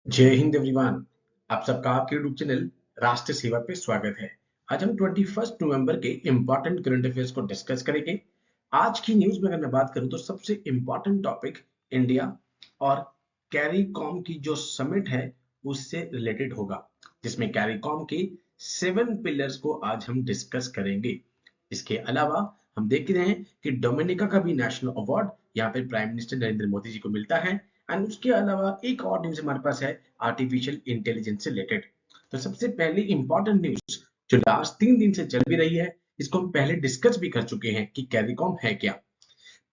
जय हिंद एवरीवन। आप सबका आपके यूट्यूब चैनल राष्ट्र सेवा पे स्वागत है। आज हम 21 नवंबर के इम्पोर्टेंट करंट अफेयर्स को डिस्कस करेंगे। आज की न्यूज में अगर मैं बात करूं तो सबसे इम्पोर्टेंट टॉपिक इंडिया और कैरीकॉम की जो समिट है उससे रिलेटेड होगा, जिसमें कैरीकॉम के 7 पिलर्स को आज हम डिस्कस करेंगे। इसके अलावा हम देख रहे हैं कि डोमिनिका का भी नेशनल अवार्ड यहाँ पे प्राइम मिनिस्टर नरेंद्र मोदी जी को मिलता है। एंड उसके अलावा एक और न्यूज हमारे पास है आर्टिफिशियल इंटेलिजेंस से रिलेटेड। तो सबसे पहले इंपॉर्टेंट न्यूज जो लास्ट 3 दिन से चल भी रही है, इसको हम पहले डिस्कस भी कर चुके हैं कि कैरिकॉम है क्या।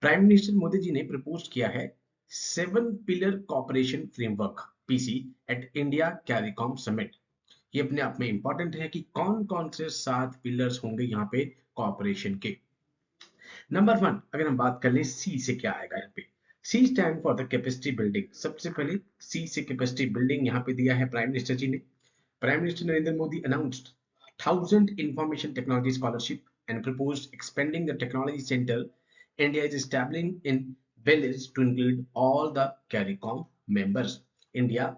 प्राइम मिनिस्टर मोदी जी ने प्रपोज किया है 7 pillar cooperation framework PC at India CARICOM summit. ये अपने आप में इंपॉर्टेंट है कि कौन कौन से 7 पिलर्स होंगे यहाँ पे कॉपरेशन के। नंबर 1 अगर हम बात कर लें सी से क्या आएगा यहाँ पे। C stand for the capacity building. सबसे पहले सी से कैपेसिटी बिल्डिंग यहाँ पे दिया है प्राइम मिनिस्टर जी ने। Prime minister Narendra Modi announced 1000 information technology scholarship and proposed expanding the technology center India is establishing in Belize to include all the CARICOM members. India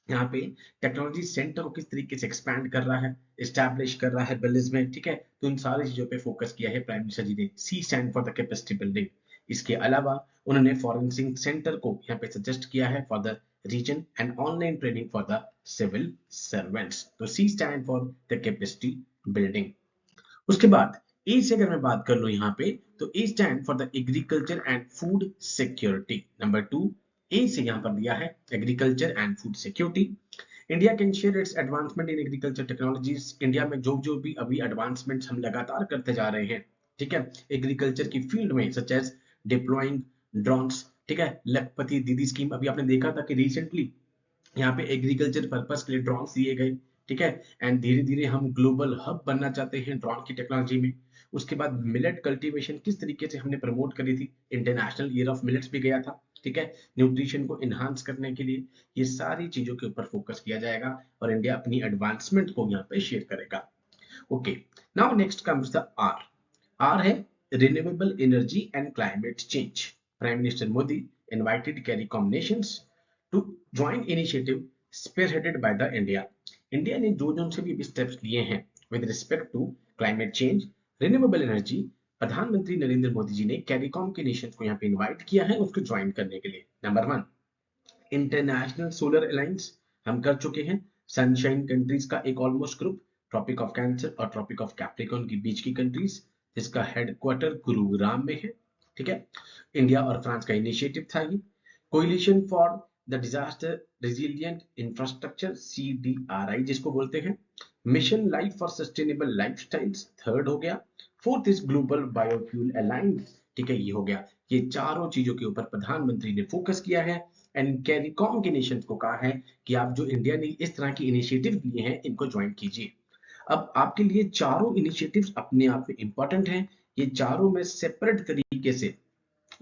यहाँ पे टेक्नोलॉजी सेंटर को किस तरीके से एक्सपैंड कर रहा है, एस्टैब्लिश कर रहा है बिलीज में, ठीक है। तो इन सारी चीजों पे फोकस किया है प्राइम मिनिस्टर जी ने। C stand for the capacity building. इसके अलावा उन्होंने फॉरेंसिक सेंटर को यहाँ पे सजेस्ट किया है for the region and online training for the civil servants. तो C stand for the capacity building. उसके बाद ए से अगर मैं बात कर लूं यहाँ पे, तो A stand for the agriculture and food security. Number 2 A से यहाँ पर दिया है agriculture and food security. India can share its advancement in agriculture technologies. India में जो जो भी अभी एडवांसमेंट्स हम लगातार करते जा रहे हैं, ठीक है, एग्रीकल्चर की फील्ड में, सच एज डिप्लॉइंग ड्रोन्स, ठीक है, लखपति दीदी स्कीम अभी आपने देखा था कि रिसेंटली यहाँ पे एग्रीकल्चर पर्पस के लिए ड्रोन्स दिए गए, ठीक है। एंड धीरे धीरे हम ग्लोबल हब बनना चाहते हैं ड्रोन की टेक्नोलॉजी में। उसके बाद मिलेट कल्टीवेशन किस तरीके से हमने प्रमोट करी थी, इंटरनेशनल ईयर ऑफ मिलेट्स भी गया था, ठीक है, न्यूट्रिशन को इनहांस करने के लिए। ये सारी चीजों के ऊपर फोकस किया जाएगा और इंडिया अपनी एडवांसमेंट को यहाँ पे शेयर करेगा। Okay, now next comes the R. R है renewable energy and climate change. Prime minister Modi invited CARICOM nations to join initiative spearheaded by the India. India ने जो जो से भी स्टेप्स लिए हैं with respect to climate change, renewable energy, प्रधानमंत्री नरेंद्र मोदी जी ने कैरिकॉम के नेशंस को यहाँ पे इनवाइट किया है उसको ज्वाइन करने के लिए। नंबर 1 इंटरनेशनल सोलर अलायंस हम कर चुके हैं। सनशाइन कंट्रीज का एक almost group, tropic of cancer और ट्रॉपिक ऑफ कैप्रिकॉर्न के बीच की कंट्रीज, जिसका हेडक्वार्टर गुरुग्राम में है, ठीक है। इंडिया और फ्रांस का इनिशिएटिव था ये। Coalition for the disaster resilient infrastructure, CDRI जिसको बोलते हैं। Mission life for sustainable lifestyles third हो गया। Fourth is global biofuel alliance, ठीक है, ये हो गया। ये चारों चीजों के ऊपर प्रधानमंत्री ने फोकस किया है एंड कैरिकॉम के नेशंस को कहा है कि आप जो इंडिया ने इस तरह की इनिशिएटिव लिए हैं इनको ज्वाइन कीजिए। अब आपके लिए चारों इनिशिएटिव्स अपने आप में इंपॉर्टेंट हैं। ये चारों मैं सेपरेट तरीके से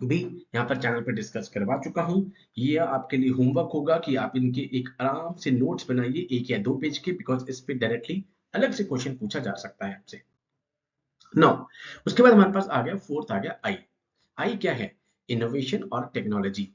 भी यहाँ पर चैनल पर डिस्कस करवा चुका हूँ। ये आपके लिए होमवर्क होगा कि आप इनके एक आराम से नोट्स बनाइए 1 या 2 पेज के, बिकॉज इस पे डायरेक्टली अलग से क्वेश्चन पूछा जा सकता है आपसे। नो, उसके बाद हमारे पास आ गया फोर्थ, आ गया आई। आई क्या है? इनोवेशन और टेक्नोलॉजी।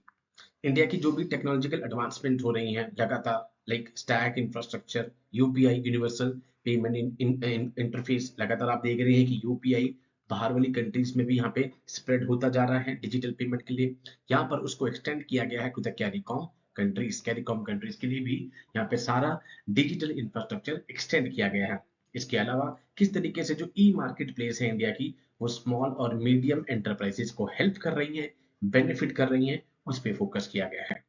इंडिया की जो भी टेक्नोलॉजिकल एडवांसमेंट हो रही हैं लगातार, like stack infrastructure, UPI universal payment interface, लगातार आप देख रहे हैं कि यूपीआई बाहर वाली कंट्रीज में भी यहाँ पे स्प्रेड होता जा रहा है डिजिटल पेमेंट के लिए। यहाँ पर उसको एक्सटेंड किया गया है to the CARICOM countries. CARICOM countries के लिए भी यहाँ पे सारा डिजिटल इंफ्रास्ट्रक्चर एक्सटेंड किया गया है। इसके अलावा किस तरीके से जो ई मार्केट प्लेस है इंडिया की, वो स्मॉल और मीडियम एंटरप्राइजेस को हेल्प कर रही है, बेनिफिट कर रही है, उस पे फोकस किया गया है।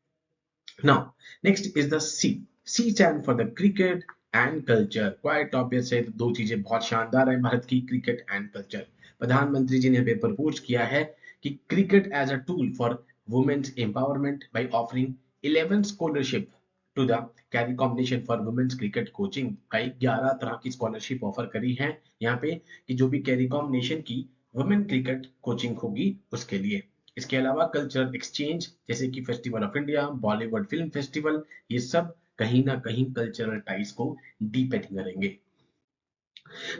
Now next is the C. C stand for the cricket and culture. Quite obvious है, दो चीजें बहुत शानदार है भारत की, क्रिकेट एंड कल्चर। प्रधानमंत्री जी ने प्रपोज किया है कि cricket as a tool for women's empowerment by offering 11 scholarship to the CARICOM nation for women's cricket coaching. भाई 11 तरह की स्कॉलरशिप ऑफर करी है यहाँ पे कि जो भी कैरिकॉम नेशन की वुमेन क्रिकेट कोचिंग होगी उसके लिए। इसके अलावा कल्चरल एक्सचेंज जैसे कि festival of India, Bollywood film festival, ये सब कहीं ना कहीं कल्चरल टाइज को डीपेन करेंगे।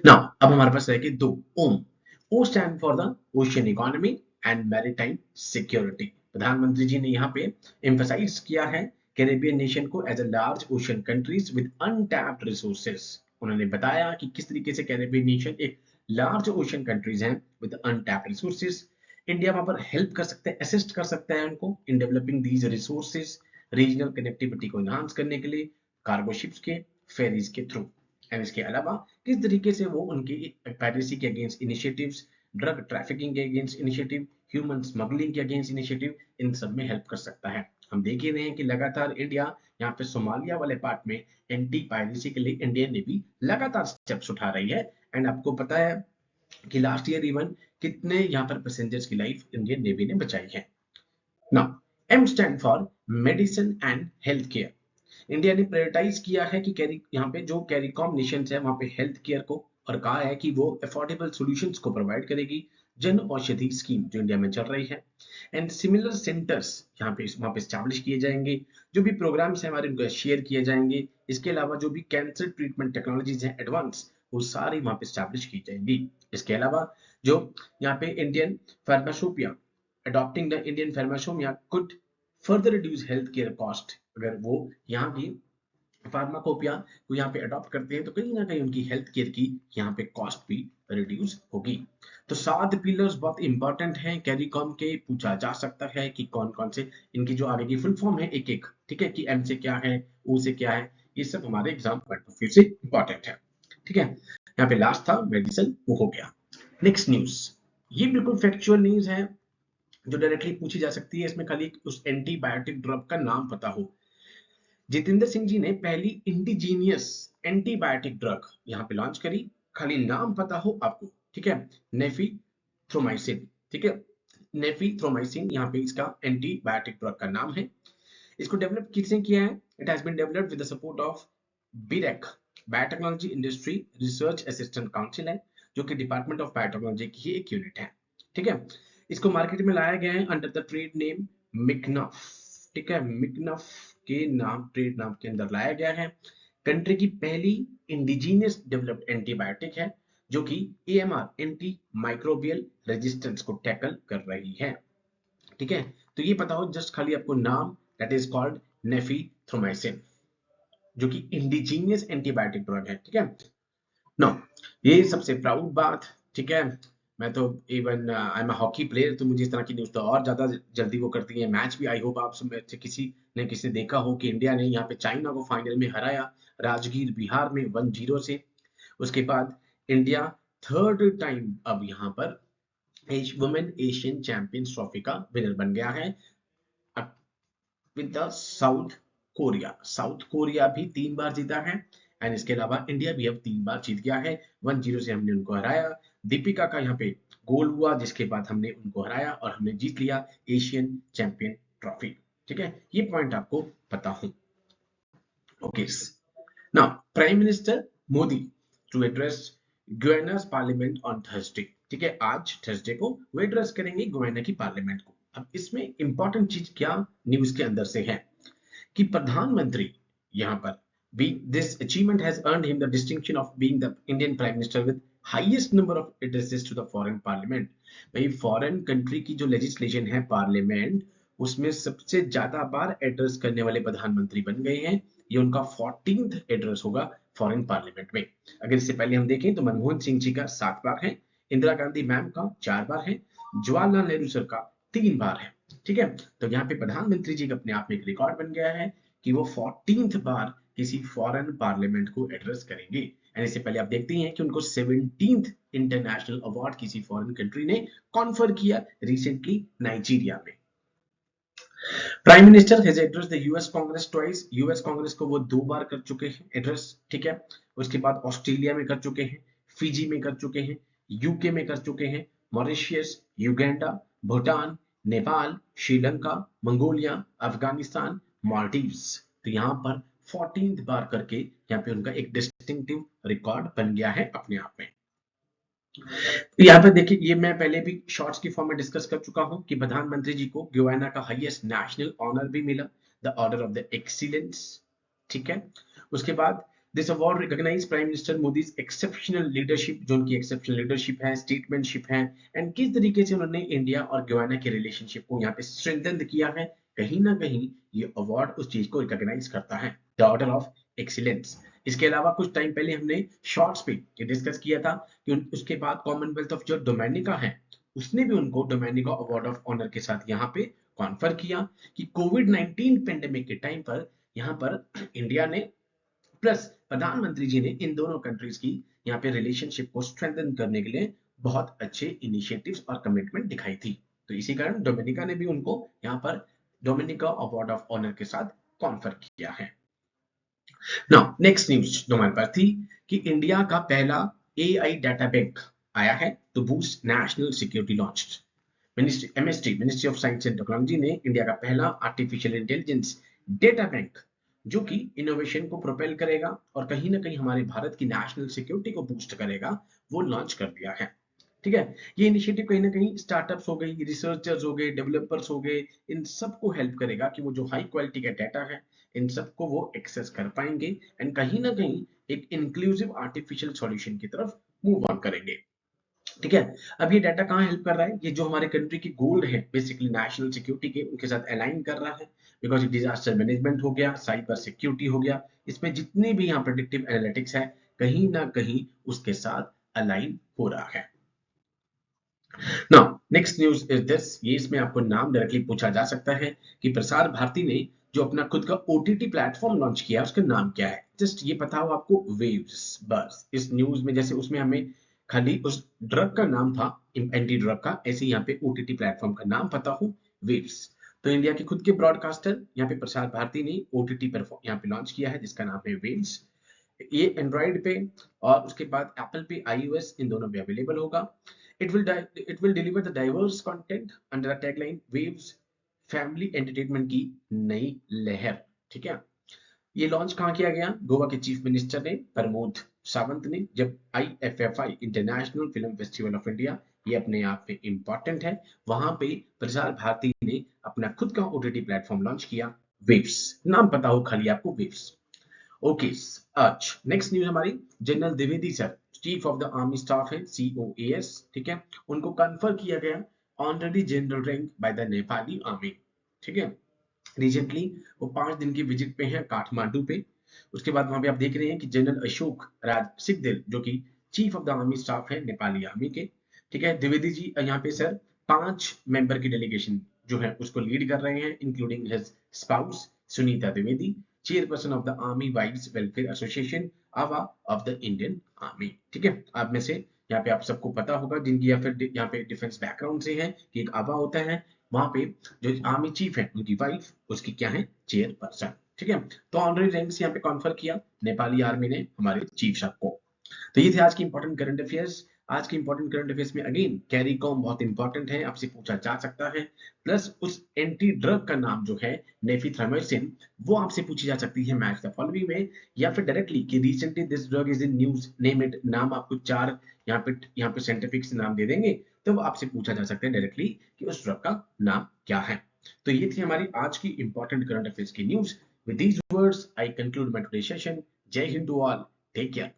नाउ अब हमारे पास रहेगी दो, ओम। O stand for the ocean economy and maritime security. प्रधानमंत्री जी ने यहाँ पे एम्फसाइज किया है कैरेबियन नेशन को as a large ocean countries with untapped resources. उन्होंने बताया कि किस तरीके से कैरेबियन नेशन एक लार्ज ओशन कंट्रीज हैं विद अनटैप्ड रिसोर्सेस। इंडिया वहां पर हेल्प कर सकता है, असिस्ट कर सकता है उनको in developing these resources, regional connectivity को एनहांस करने के लिए कार्गो शिप्स के, फेरीज के थ्रू। एंड इसके अलावा किस तरीके से वो उनकी पायरेसी के अगेंस्ट इनिशिएटिव्स, ड्रग ट्रैफिकिंग के अगेंस्ट इनिशिएटिव, ह्यूमन स्मगलिंग के अगेंस्ट इनिशिएटिव, इन सब में हेल्प कर सकता है। हम देख ही रहे हैं कि लगातार इंडिया यहाँ पे सोमालिया वाले पार्ट में एंटी पायरेसी के लिए इंडियन नेवी लगातार स्टेप्स उठा रही है। एंड आपको पता है कि लास्ट ईयर इवन कितने यहाँ पर पैसेंजर्स की लाइफ इंडियन नेवी ने बचाई है। Now M stand for medicine and health care. India ने प्रायोरिटाइज किया है कि कैरी यहाँ पे जो कैरिकॉम नेशंस है वहां पे हेल्थ केयर को, और कहा है कि वो अफोर्डेबल सॉल्यूशंस को प्रोवाइड करेगी। जन औषधि स्कीम जो इंडिया में चल रही है, एंड सिमिलर सेंटर्स यहाँ पे वहां पे स्टैब्लिश किए जाएंगे। जो भी प्रोग्राम्स हैं हमारे उनको शेयर किए जाएंगे। इसके अलावा जो भी कैंसर ट्रीटमेंट टेक्नोलॉजीज हैं एडवांस, वो सारी वहां पे स्टैब्लिश की जाएंगी। इसके अलावा जो यहाँ पे Indian pharmacopoeia, adopting the Indian pharmacopoeia could further reduce healthcare cost। अगर वो यहाँ की फार्माकोपिया को यहाँ पे अडॉप्ट करते हैं तो कहीं ना कहीं उनकी हेल्थ केयर की यहाँ पे कॉस्ट भी रिड्यूस होगी। तो 7 पिलर्स बहुत इंपॉर्टेंट हैं कैरिकॉम के, पूछा जा सकता है कि कौन कौन से इनकी जो आगे की फुल फॉर्म है एक एक, ठीक है, कि एम से क्या है, ओ से क्या है, ये सब हमारे एग्जाम पॉइंट ऑफ व्यू से इंपॉर्टेंट है। ठीक है, यहाँ पे लास्ट था मेडिसिन, वो हो गया। नेक्स्ट न्यूज, ये बिल्कुल फैक्चुअल न्यूज है जो डायरेक्टली पूछी जा सकती है। इसमें खाली उस एंटीबायोटिक ड्रग का नाम पता हो। जितेंद्र सिंह जी ने पहली इंडिजीनियस एंटीबायोटिक ड्रग यहाँ पे लॉन्च करी, खाली नाम पता हो आपको, ठीक है, नेफिथ्रोमाइसिन, ठीक है, नेफिथ्रोमाइसिन यहाँ पे इसका एंटीबायोटिक ड्रग का नाम है। इसको डेवलप किसने किया है? It has been developed with the support of BIRAC, biotechnology industry research assistant council है, जो कि डिपार्टमेंट ऑफ बायोटेक्नोलॉजी की एक यूनिट है। ठीक है, इसको मार्केट में लाया गया है अंडर द ट्रेड नेम मिकनफ। ठीक है, मिकनफ के नाम, ट्रेड नाम के अंदर लाया गया है। कंट्री की पहली इंडिजीनियस डेवलप्ड एंटीबायोटिक है जो कि एएमआर, एंटी माइक्रोबियल रेजिस्टेंस को टैकल कर रही है। ठीक है, तो ये पता हो जस्ट खाली आपको नाम, दैट इज कॉल्ड नेफिथ्रोमाइसिन, जो कि इंडिजीनियस एंटीबायोटिक ड्रग है। ठीक है, नो, ये सबसे प्राउड बात। ठीक है, मैं तो even I am a hockey player, तो मुझे इस तरह की न्यूज तो और ज्यादा जल्दी वो करती है। मैच भी आई होप आप सब में से किसी ने देखा हो कि इंडिया ने यहाँ पे चाइना को फाइनल में हराया राजगीर बिहार में 1-0 से। उसके बाद इंडिया थर्ड टाइम अब यहाँ पर वुमेन एशियन चैंपियंस ट्रॉफी का विनर बन गया है with the south Korea. South Korea भी 3 बार जीता है, एंड इसके अलावा इंडिया भी अब 3 बार जीत गया है। 1-0 से हमने उनको हराया। दीपिका का यहाँ पे गोल हुआ, जिसके बाद हमने उनको हराया और हमने जीत लिया एशियन चैंपियन ट्रॉफी। ठीक है, ये पॉइंट आपको पता हो। Okay, now prime minister Modi to address Guyana's parliament on Thursday. ठीक है, आज थर्सडे को वो एड्रेस करेंगे गुयाना की पार्लियामेंट को। अब इसमें इंपॉर्टेंट चीज क्या न्यूज के अंदर से है कि प्रधानमंत्री यहाँ पर भी, this achievement has earned him the distinction of being the Indian prime minister with highest number of addresses to the foreign parliament. भाई फॉरेन कंट्री की जो लेजिस्लेशन है पार्लियामेंट, उसमें सबसे ज्यादा बार एड्रेस करने वाले प्रधानमंत्री बन गए हैं। ये उनका 14th एड्रेस होगा फॉरेन पार्लियामेंट में। अगर इससे पहले हम देखें तो मनमोहन सिंह जी का 7 बार है, इंदिरा गांधी मैम का 4 बार है, जवाहरलाल नेहरू सर का 3 बार है। ठीक है, तो यहाँ पे प्रधानमंत्री जी का अपने आप में एक रिकॉर्ड बन गया है कि वो 14th बार किसी फॉरेन पार्लियामेंट को एड्रेस करेंगे। एंड इससे पहले आप देखते हैं कि उनको 17th इंटरनेशनल अवार्ड किसी फॉरेन कंट्री ने कॉन्फर किया रिसेंटली नाइजीरिया में। Prime minister has address the US Congress twice. US Congress को वो 2 बार कर चुके हैं एड्रेस। ठीक है, उसके बाद ऑस्ट्रेलिया में कर चुके हैं, फिजी में कर चुके हैं, यूके में कर चुके हैं, Mauritius, Uganda, Bhutan, Nepal, Sri Lanka, Mongolia, Afghanistan, Maldives. तो यहाँ पर 14th बार करके यहाँ पे उनका एक डिस्टिंक्टिव रिकॉर्ड बन गया है अपने आप में। यहाँ पे देखिए, ये मैं पहले भी शॉर्ट्स की फॉर्म में डिस्कस कर चुका हूं कि प्रधानमंत्री जी को गुयाना का हाईएस्ट नेशनल ऑनर भी मिला, the order of the excellence. ठीक है, उसके बाद this award recognise prime minister Modi's exceptional leadership, जो उनकी एक्सेप्शनल लीडरशिप है, स्टेटमेंटशिप है, एंड किस तरीके से उन्होंने इंडिया और गुयाना के रिलेशनशिप को यहाँ पे स्ट्रेंथन किया है, कहीं ना कहीं ये अवार्ड उस चीज को रिकॉग्नाइज करता है, द ऑर्डर ऑफ एक्सीलेंस। इसके अलावा कुछ टाइम पहले हमने शॉर्ट्स पे ये डिस्कस किया था कि उसके बाद कॉमनवेल्थ ऑफ जो डोमिनिका है उसने भी उनको डोमिनिका अवार्ड ऑफ ऑनर के साथ यहाँ पे कॉन्फर किया कि कोविड 19 पेंडेमिक के टाइम पर यहाँ पर इंडिया ने प्लस प्रधानमंत्री जी ने इन दोनों कंट्रीज की यहाँ पे रिलेशनशिप को स्ट्रेंथन करने के लिए बहुत अच्छे इनिशिएटिव्स और कमिटमेंट दिखाई थी। तो इसी कारण डोमिनिका ने भी उनको यहाँ पर डोमिनिका अवार्ड ऑफ ऑनर के साथ कॉन्फर किया है। नाउ नेक्स्ट न्यूज जो हमारे पास थी कि इंडिया का पहला एआई डाटा बैंक आया है to boost national security launched. Ministry of science and technology ने इंडिया का पहला आर्टिफिशियल इंटेलिजेंस डेटा बैंक जो कि इनोवेशन को प्रोपेल करेगा और कहीं ना कहीं हमारे भारत की नेशनल सिक्योरिटी को बूस्ट करेगा, वो लॉन्च कर दिया है। ठीक है, ये इनिशिएटिव कहीं ना कहीं स्टार्टअप्स हो गई, रिसर्चर्स हो गए, डेवलपर्स हो गए, इन सबको हेल्प करेगा कि वो जो हाई क्वालिटी का डाटा है इन सबको वो एक्सेस कर पाएंगे एंड कहीं ना कहीं एक इंक्लूसिव आर्टिफिशियल सॉल्यूशन की तरफ मूव ऑन करेंगे। ठीक है, अब ये डाटा कहाँ हेल्प कर रहा है, ये जो हमारे कंट्री की गोल है बेसिकली नेशनल सिक्योरिटी के, उनके साथ अलाइन कर रहा है। बिकॉज डिजास्टर मैनेजमेंट हो गया, साइबर सिक्योरिटी हो गया, इसमें जितने भी यहाँ प्रेडिक्टिव एनालिटिक्स है कहीं ना कहीं उसके साथ अलाइन हो रहा है। Now next news is this, ये इसमें आपको नाम डायरेक्टली पूछा जा सकता है कि प्रसार भारती ने जो अपना खुद का ओटीटी प्लेटफॉर्म लॉन्च किया उसका नाम क्या है। जस्ट ये पता हो आपको, वेव्स। बस इस न्यूज में जैसे उसमें हमें खाली उस ड्रग का नाम था, एंटी ड्रग का, ऐसे यहाँ पे ओटीटी प्लेटफॉर्म का नाम पता हो, वेव्स। तो इंडिया के खुद के ब्रॉडकास्टर यहाँ पे प्रसार भारती ने ओटीटी प्लेटफॉर्म यहाँ पे लॉन्च किया है जिसका नाम है वेव्स। ये एंड्रॉइड पे और उसके बाद एप्पल पे, iOS इन दोनों पे अवेलेबल होगा। it will deliver the diverse content under the tagline waves family entertainment की नई लहर। ठीक है, ये लॉन्च कहाँ किया गया, गोवा के चीफ मिनिस्टर ने प्रमोद सावंत ने, जब IFFI international film festival of India, ये अपने आप में इंपॉर्टेंट है, वहां पे प्रसार भारती ने अपना खुद का ओटीटी प्लेटफॉर्म लॉन्च किया, वेव्स। नाम पता हो खाली आपको, वेव्स। ओके, आज नेक्स्ट न्यूज हमारी, general Dwivedi sir chief of the army staff है, COAS। ठीक है, उनको कन्फर किया गया honorary general rank by the Nepali army. ठीक है, रिसेंटली वो 5 दिन की विजिट पे हैं काठमांडू पे। उसके बाद वहां पे आप देख रहे हैं कि जनरल अशोक राज सिकदेल जो कि chief of the army staff है नेपाली आर्मी के। ठीक है, द्विवेदी जी यहाँ पे सर 5 मेंबर की डेलीगेशन जो है उसको लीड कर रहे हैं, including his spouse Sunita Dwivedi, chairperson of the army wives welfare association, आवा ऑफ द इंडियन आर्मी। ठीक है, आप में से यहाँ पे आप सबको पता होगा जिनकी या फिर यहाँ पे डिफेंस बैकग्राउंड से है कि एक आवा होता है, वहां पे जो आर्मी चीफ है उनकी वाइफ उसकी क्या है, चेयरपर्सन। ठीक है, तो ऑनरेरी रैंक से यहाँ पे कॉन्फर किया नेपाली आर्मी ने हमारे चीफ साहब को। तो ये थे आज की इंपॉर्टेंट करंट अफेयर्स। आज के इंपॉर्टेंट करंट अफेयर्स में अगेन कैरी कॉम बहुत इंपॉर्टेंट है, आपसे पूछा जा सकता है। प्लस उस एंटी ड्रग का नाम जो है नेफिथ्रामाइसिन, वो आपसे पूछी जा सकती है मैच द फॉलोइंग में, या फिर डायरेक्टली कि recently this drug is in news, name it. नाम आपको 4 यहाँ पे साइंटिफिक से नाम दे देंगे, तो वो आपसे पूछा जा सकता है डायरेक्टली कि उस ड्रग का नाम क्या है। तो ये थी हमारी आज की इंपॉर्टेंट करंट अफेयर्स की news. With these words I conclude my today session. जय हिंद टू ऑल, टेक केयर।